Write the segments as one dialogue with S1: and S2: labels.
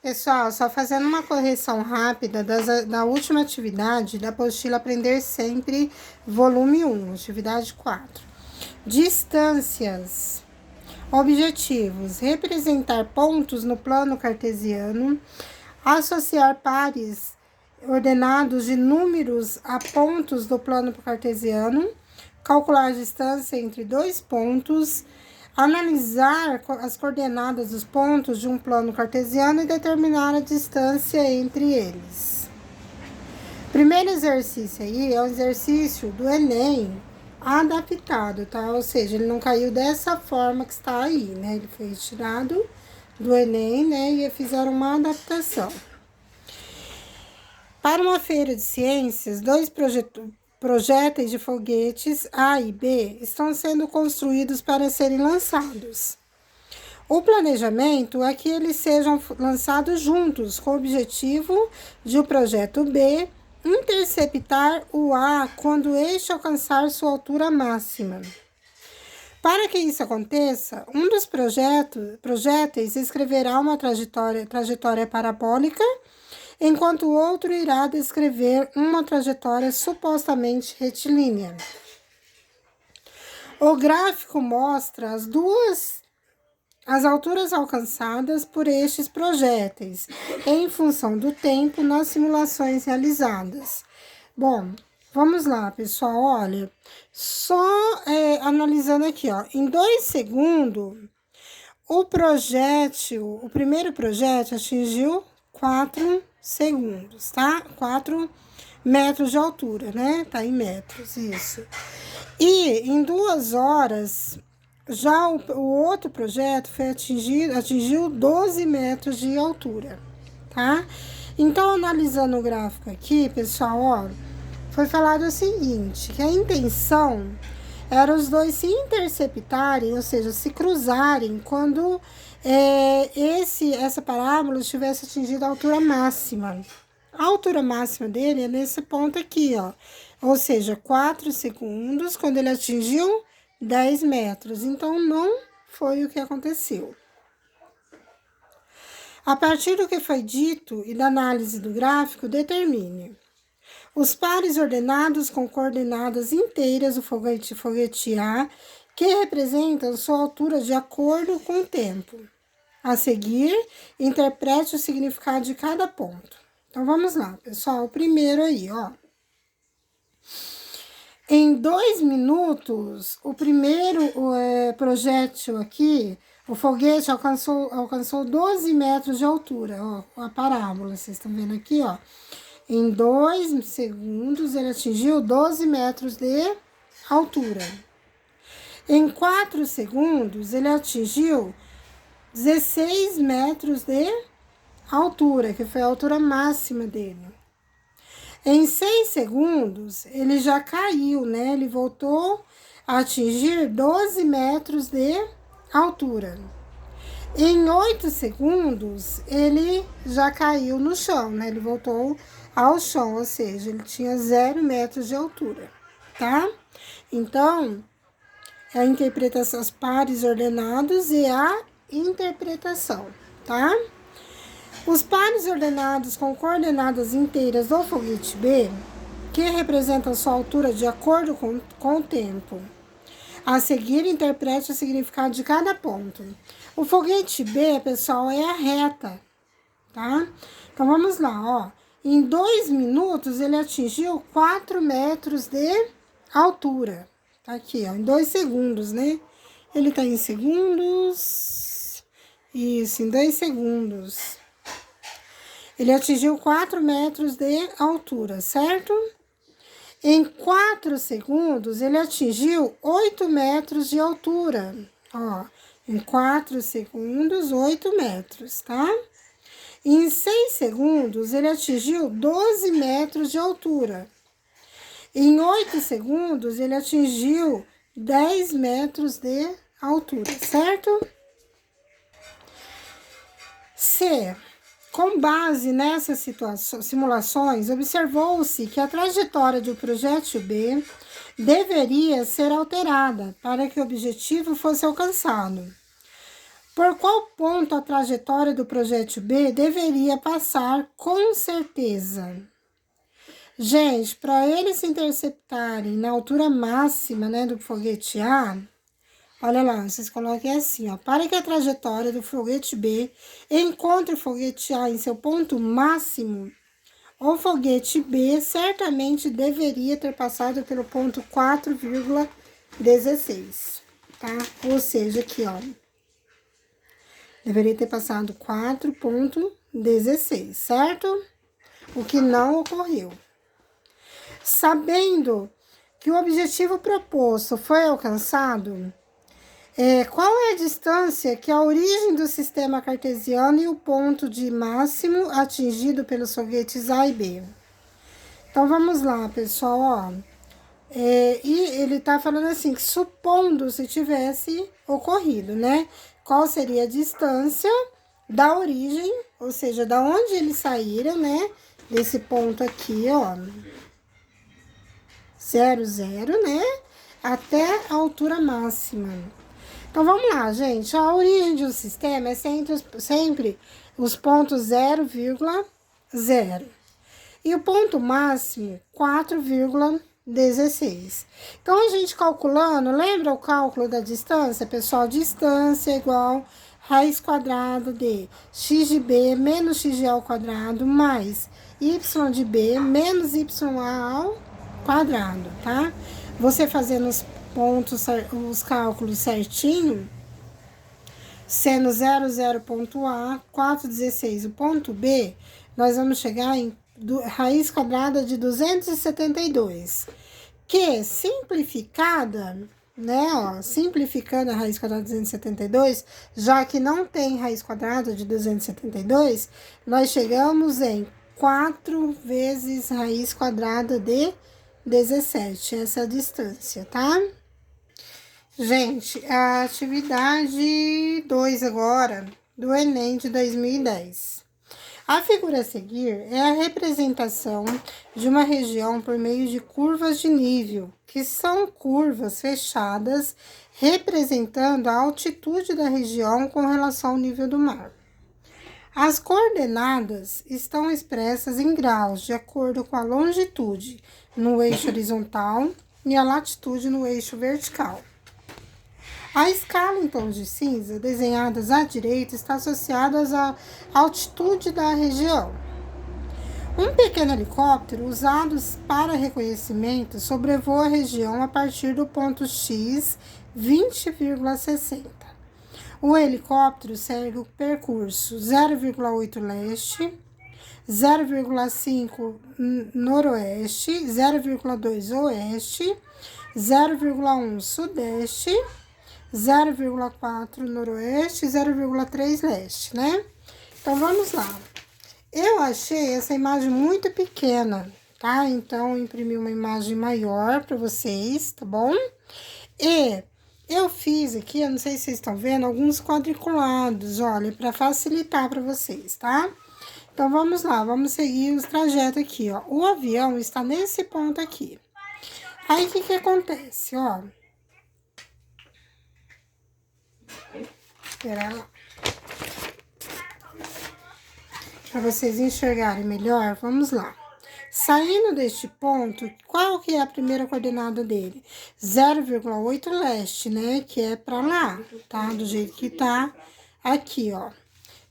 S1: Pessoal, só fazendo uma correção rápida da última atividade da apostila Aprender Sempre, volume 1, atividade 4. Distâncias. Objetivos: representar pontos no plano cartesiano, associar pares ordenados de números a pontos do plano cartesiano, calcular a distância entre dois pontos, analisar as coordenadas dos pontos de um plano cartesiano e determinar a distância entre eles. Primeiro exercício aí é um exercício do Enem adaptado, tá? Ou seja, ele não caiu dessa forma que está aí, né? Ele foi retirado do Enem, né? E fizeram uma adaptação. Para uma feira de ciências, dois projéteis de foguetes A e B estão sendo construídos para serem lançados. O planejamento é que eles sejam lançados juntos, com o objetivo de o projeto B interceptar o A quando este alcançar sua altura máxima. Para que isso aconteça, um dos projéteis escreverá uma trajetória parabólica, enquanto o outro irá descrever uma trajetória supostamente retilínea. O gráfico mostra as alturas alcançadas por estes projéteis, em função do tempo nas simulações realizadas. Bom, vamos lá, pessoal, olha, só analisando aqui, ó, em 2 segundos, o primeiro projétil atingiu 4 segundos, tá? 4 metros de altura, né? Tá em metros, isso. E em 2 horas, já o outro projeto atingiu 12 metros de altura, tá? Então, analisando o gráfico aqui, pessoal, ó, foi falado o seguinte, que a intenção era os dois se interceptarem, ou seja, se cruzarem quando essa parábola tivesse atingido a altura máxima. A altura máxima dele é nesse ponto aqui, ó, ou seja, 4 segundos, quando ele atingiu 10 metros. Então, não foi o que aconteceu. A partir do que foi dito e da análise do gráfico, determine os pares ordenados com coordenadas inteiras do foguete A, que representam sua altura de acordo com o tempo. A seguir, interprete o significado de cada ponto. Então, vamos lá, pessoal. O primeiro aí, ó. Em 2 minutos, o primeiro projétil aqui, o foguete alcançou 12 metros de altura, ó, a parábola, vocês estão vendo aqui, ó. Em 2 segundos, ele atingiu 12 metros de altura. Em 4 segundos, ele atingiu 16 metros de altura, que foi a altura máxima dele. Em 6 segundos, ele já caiu, né? Ele voltou a atingir 12 metros de altura. Em 8 segundos, ele já caiu no chão, né? Ele voltou ao chão, ou seja, ele tinha 0 metros de altura, tá? Então, a interpretação, os pares ordenados e a interpretação, tá? Os pares ordenados com coordenadas inteiras do foguete B, que representam sua altura de acordo com o tempo. A seguir, interprete o significado de cada ponto. O foguete B, pessoal, é a reta, tá? Então, vamos lá, ó. Em 2 minutos, ele atingiu 4 metros de altura. Tá aqui, ó, em 2 segundos, né? Ele tá em segundos. Isso, em 2 segundos. Ele atingiu 4 metros de altura, certo? Em 4 segundos, ele atingiu 8 metros de altura. Ó, em 4 segundos, 8 metros, tá? Em 6 segundos, ele atingiu 12 metros de altura. Em 8 segundos, ele atingiu 10 metros de altura, certo? C. Com base nessas simulações, observou-se que a trajetória do projétil B deveria ser alterada para que o objetivo fosse alcançado. Por qual ponto a trajetória do projétil B deveria passar com certeza? Gente, para eles se interceptarem na altura máxima, né, do foguete A, olha lá, vocês coloquem assim, ó. Para que a trajetória do foguete B encontre o foguete A em seu ponto máximo, o foguete B certamente deveria ter passado pelo ponto 4,16, tá? Ou seja, aqui, ó. Deveria ter passado 4,16, certo? O que não ocorreu. Sabendo que o objetivo proposto foi alcançado, qual é a distância que a origem do sistema cartesiano e o ponto de máximo atingido pelos foguetes A e B? Então, vamos lá, pessoal, ó. E ele tá falando assim, que supondo se tivesse ocorrido, né? Qual seria a distância da origem, ou seja, da onde eles saíram, né? Desse ponto aqui, ó. 0, 0, né? Até a altura máxima. Então, vamos lá, gente. A origem de um sistema é sempre os pontos 0,0. E o ponto máximo, 4,16. Então, a gente calculando, lembra o cálculo da distância? Pessoal, distância é igual raiz quadrada de x de b menos x de a ao quadrado mais y de b menos y a ao quadrado, tá? Você fazendo os pontos, os cálculos certinho, sendo 0, ponto A, 4,16 o ponto B, nós vamos chegar em raiz quadrada de 272, que simplificada, né, ó, simplificando a raiz quadrada de 272, já que não tem raiz quadrada de 272, nós chegamos em 4 vezes raiz quadrada de 17, essa é a distância, tá? Gente, a atividade 2 agora, do Enem de 2010. A figura a seguir é a representação de uma região por meio de curvas de nível, que são curvas fechadas, representando a altitude da região com relação ao nível do mar. As coordenadas estão expressas em graus, de acordo com a longitude no eixo horizontal e a latitude no eixo vertical. A escala em tons de cinza, desenhadas à direita, está associada à altitude da região. Um pequeno helicóptero usado para reconhecimento sobrevoa a região a partir do ponto X 20,60. O helicóptero segue o percurso 0,8 leste, 0,5 noroeste, 0,2 oeste, 0,1 sudeste, 0,4 noroeste e 0,3 leste, né? Então, vamos lá. Eu achei essa imagem muito pequena, tá? Então, eu imprimi uma imagem maior para vocês, tá bom? E eu fiz aqui, eu não sei se vocês estão vendo, alguns quadriculados, olha, para facilitar para vocês, tá? Então, vamos lá, vamos seguir os trajetos aqui, ó. O avião está nesse ponto aqui. Aí, o que acontece, ó? Espera lá. Para vocês enxergarem melhor, vamos lá. Saindo deste ponto, qual que é a primeira coordenada dele? 0,8 leste, né? Que é para lá, tá? Do jeito que tá aqui, ó.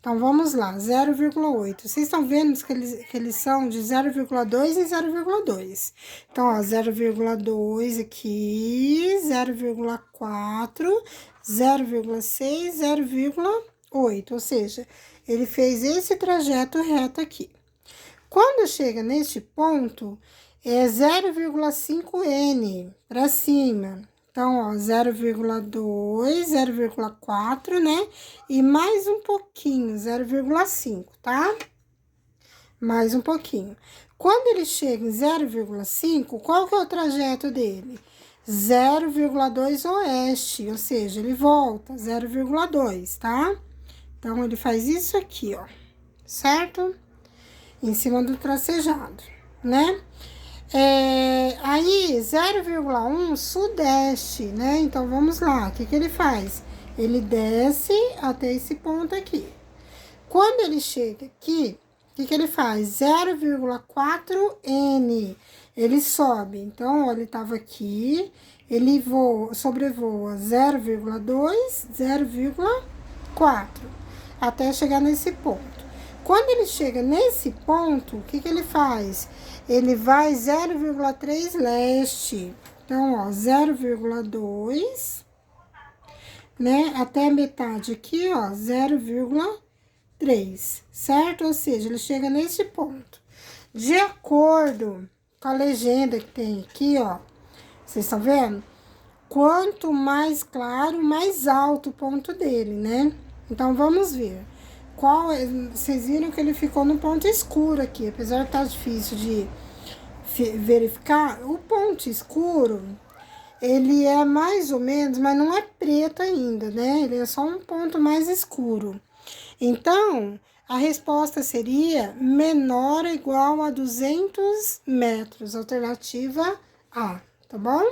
S1: Então, vamos lá, 0,8. Vocês estão vendo que eles são de 0,2 em 0,2. Então, ó, 0,2 aqui, 0,4, 0,6, 0,8. Ou seja, ele fez esse trajeto reto aqui. Quando chega neste ponto, é 0,5 N para cima. Então, ó, 0,2, 0,4, né? E mais um pouquinho, 0,5, tá? Mais um pouquinho. Quando ele chega em 0,5, qual que é o trajeto dele? 0,2 oeste, ou seja, ele volta 0,2, tá? Então, ele faz isso aqui, ó, certo? Em cima do tracejado, né? Aí, 0,1 sudeste, né? Então, vamos lá, o que ele faz? Ele desce até esse ponto aqui. Quando ele chega aqui, o que ele faz? 0,4N. Ele sobe. Então, ó, ele estava aqui, ele sobrevoa 0,2, 0,4, até chegar nesse ponto. Quando ele chega nesse ponto, o que ele faz? Ele vai 0,3 leste. Então, ó, 0,2, né? Até a metade aqui, ó, 0,3, certo? Ou seja, ele chega nesse ponto. De acordo com a legenda que tem aqui, ó, vocês estão vendo? Quanto mais claro, mais alto o ponto dele, né? Então, vamos ver. Vocês viram que ele ficou no ponto escuro aqui, apesar de estar difícil de verificar. O ponto escuro, ele é mais ou menos, mas não é preto ainda, né? Ele é só um ponto mais escuro. Então, a resposta seria menor ou igual a 200 metros, alternativa A, tá bom?